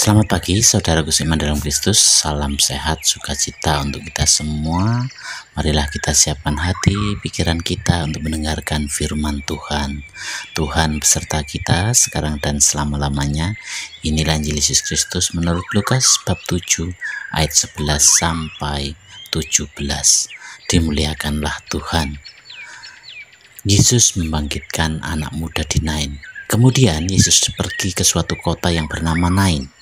Selamat pagi saudaraku seiman dalam Kristus. Salam sehat, sukacita untuk kita semua. Marilah kita siapkan hati, pikiran kita untuk mendengarkan firman Tuhan. Tuhan beserta kita sekarang dan selama-lamanya. Inilah Injil Yesus Kristus menurut Lukas bab 7 ayat 11 sampai 17. Dimuliakanlah Tuhan. Yesus membangkitkan anak muda di Nain. Kemudian Yesus pergi ke suatu kota yang bernama Nain.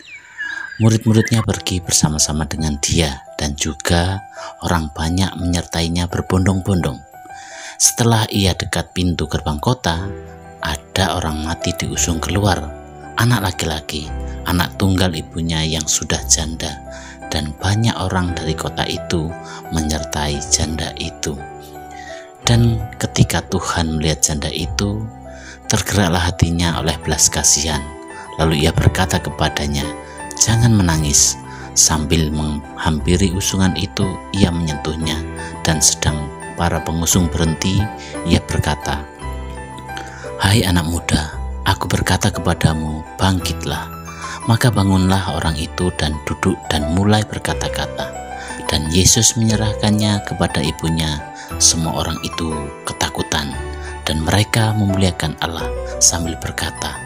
Murid-muridnya pergi bersama-sama dengan dia, dan juga orang banyak menyertainya berbondong-bondong. Setelah ia dekat pintu gerbang kota, ada orang mati diusung keluar, anak laki-laki, anak tunggal ibunya yang sudah janda, dan banyak orang dari kota itu menyertai janda itu. Dan ketika Tuhan melihat janda itu, tergeraklah hatinya oleh belas kasihan. Lalu ia berkata kepadanya, "Jangan menangis." Sambil menghampiri usungan itu, ia menyentuhnya, dan sedang para pengusung berhenti, ia berkata, "Hai anak muda, aku berkata kepadamu, bangkitlah." Maka bangunlah orang itu dan duduk dan mulai berkata-kata. Dan Yesus menyerahkannya kepada ibunya. Semua orang itu ketakutan, dan mereka memuliakan Allah sambil berkata,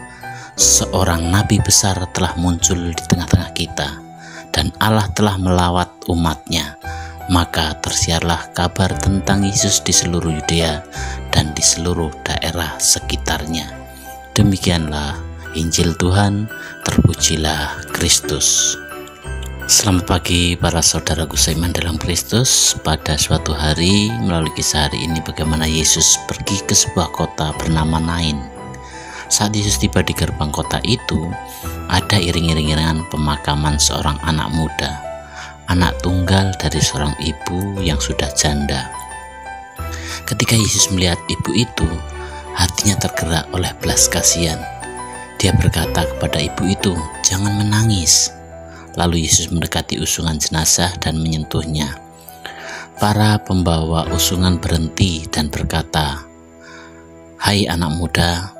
"Seorang nabi besar telah muncul di tengah-tengah kita, dan Allah telah melawat umatnya." Maka tersiarlah kabar tentang Yesus di seluruh Yudea dan di seluruh daerah sekitarnya. Demikianlah Injil Tuhan, terpujilah Kristus. Selamat pagi para saudaraku seiman dalam Kristus. Pada suatu hari, melalui kisah hari ini, bagaimana Yesus pergi ke sebuah kota bernama Nain. Saat Yesus tiba di gerbang kota itu, ada iring-iringan pemakaman seorang anak muda, anak tunggal dari seorang ibu yang sudah janda. Ketika Yesus melihat ibu itu, hatinya tergerak oleh belas kasihan. Dia berkata kepada ibu itu, "Jangan menangis." Lalu Yesus mendekati usungan jenazah dan menyentuhnya. Para pembawa usungan berhenti dan berkata, "Hai anak muda,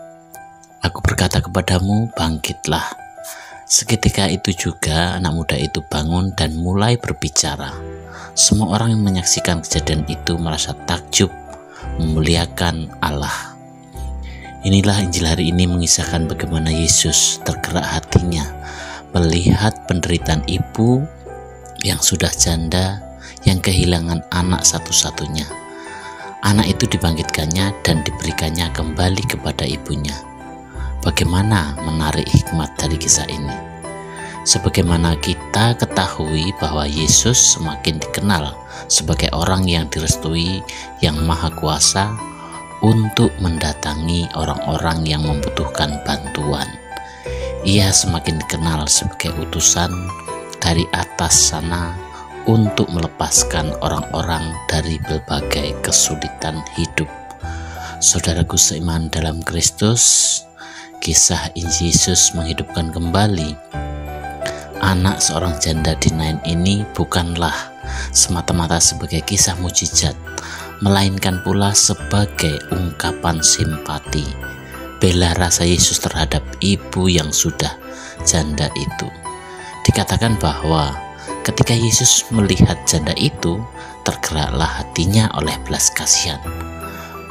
aku berkata kepadamu, bangkitlah." Seketika itu juga anak muda itu bangun dan mulai berbicara. Semua orang yang menyaksikan kejadian itu merasa takjub, memuliakan Allah. Inilah Injil hari ini mengisahkan bagaimana Yesus tergerak hatinya melihat penderitaan ibu yang sudah janda, yang kehilangan anak satu-satunya. Anak itu dibangkitkannya dan diberikannya kembali kepada ibunya. Bagaimana menarik hikmat dari kisah ini? Sebagaimana kita ketahui bahwa Yesus semakin dikenal sebagai orang yang direstui, yang maha kuasa untuk mendatangi orang-orang yang membutuhkan bantuan. Ia semakin dikenal sebagai utusan dari atas sana untuk melepaskan orang-orang dari berbagai kesulitan hidup. Saudaraku seiman dalam Kristus, kisah Yesus menghidupkan kembali anak seorang janda di Nain ini bukanlah semata-mata sebagai kisah mujizat, melainkan pula sebagai ungkapan simpati, bela rasa Yesus terhadap ibu yang sudah janda itu. Dikatakan bahwa ketika Yesus melihat janda itu, tergeraklah hatinya oleh belas kasihan.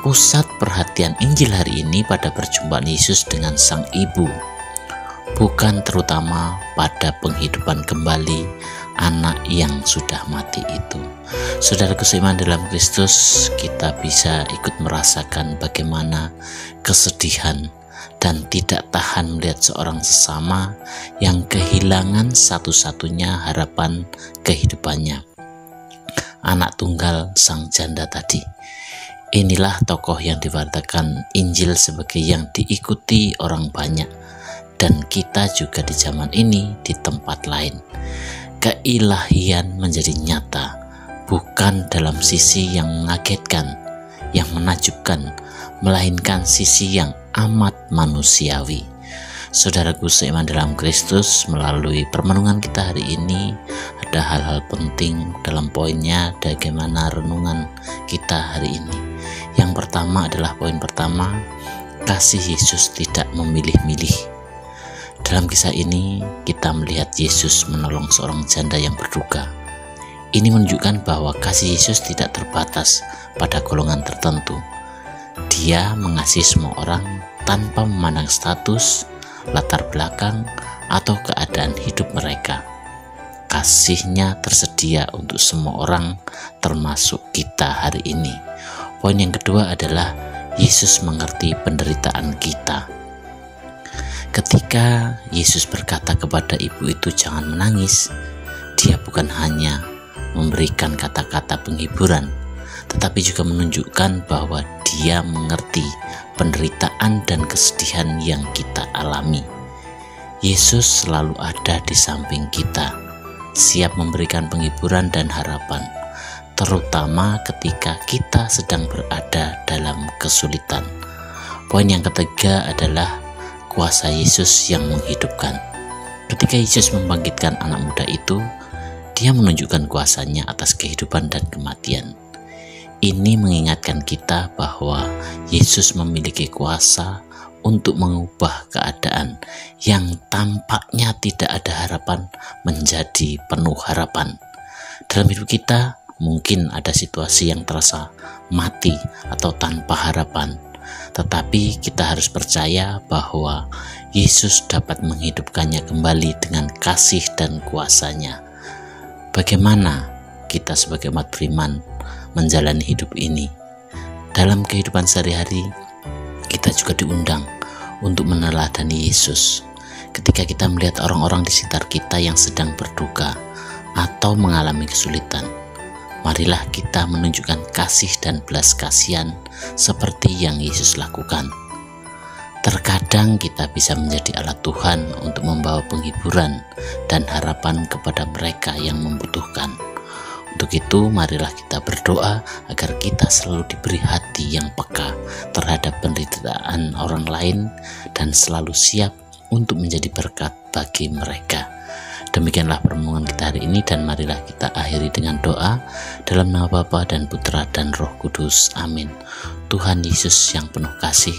Pusat perhatian Injil hari ini pada perjumpaan Yesus dengan sang ibu, bukan terutama pada penghidupan kembali anak yang sudah mati itu. Saudaraku seiman dalam Kristus, kita bisa ikut merasakan bagaimana kesedihan dan tidak tahan melihat seorang sesama yang kehilangan satu-satunya harapan kehidupannya, anak tunggal sang janda tadi. Inilah tokoh yang diwartakan Injil sebagai yang diikuti orang banyak, dan kita juga di zaman ini di tempat lain. Keilahian menjadi nyata, bukan dalam sisi yang mengagetkan, yang menakjubkan, melainkan sisi yang amat manusiawi. Saudaraku seiman dalam Kristus, melalui permenungan kita hari ini ada hal-hal penting dalam poinnya bagaimana renungan kita hari ini. Yang pertama adalah poin pertama, kasih Yesus tidak memilih-milih. Dalam kisah ini kita melihat Yesus menolong seorang janda yang berduka. Ini menunjukkan bahwa kasih Yesus tidak terbatas pada golongan tertentu. Dia mengasihi semua orang tanpa memandang status, latar belakang, atau keadaan hidup mereka. Kasih-Nya tersedia untuk semua orang, termasuk kita hari ini. Poin yang kedua adalah Yesus mengerti penderitaan kita. Ketika Yesus berkata kepada ibu itu jangan menangis, Dia bukan hanya memberikan kata-kata penghiburan, tetapi juga menunjukkan bahwa Dia mengerti penderitaan dan kesedihan yang kita alami. Yesus selalu ada di samping kita, siap memberikan penghiburan dan harapan, terutama ketika kita sedang berada dalam kesulitan. Poin yang ketiga adalah kuasa Yesus yang menghidupkan. Ketika Yesus membangkitkan anak muda itu, Dia menunjukkan kuasa-Nya atas kehidupan dan kematian. Ini mengingatkan kita bahwa Yesus memiliki kuasa untuk mengubah keadaan yang tampaknya tidak ada harapan menjadi penuh harapan. Dalam hidup kita mungkin ada situasi yang terasa mati atau tanpa harapan, tetapi kita harus percaya bahwa Yesus dapat menghidupkannya kembali dengan kasih dan kuasa-Nya. Bagaimana kita sebagai umat beriman menjalani hidup ini? Dalam kehidupan sehari-hari, kita juga diundang untuk meneladani Yesus. Ketika kita melihat orang-orang di sekitar kita yang sedang berduka atau mengalami kesulitan, marilah kita menunjukkan kasih dan belas kasihan seperti yang Yesus lakukan. Terkadang kita bisa menjadi alat Tuhan untuk membawa penghiburan dan harapan kepada mereka yang membutuhkan. Untuk itu, marilah kita berdoa agar kita selalu diberi hati yang peka terhadap penderitaan orang lain dan selalu siap untuk menjadi berkat bagi mereka. Demikianlah permohonan kita hari ini, dan marilah kita akhiri dengan doa dalam nama Bapa dan Putra dan Roh Kudus. Amin. Tuhan Yesus yang penuh kasih,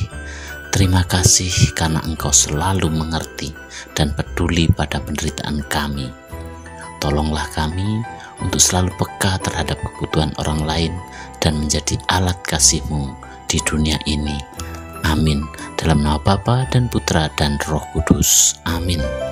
terima kasih karena Engkau selalu mengerti dan peduli pada penderitaan kami. Tolonglah kami untuk selalu peka terhadap kebutuhan orang lain dan menjadi alat kasih-Mu di dunia ini. Amin. Dalam nama Bapa dan Putra dan Roh Kudus. Amin.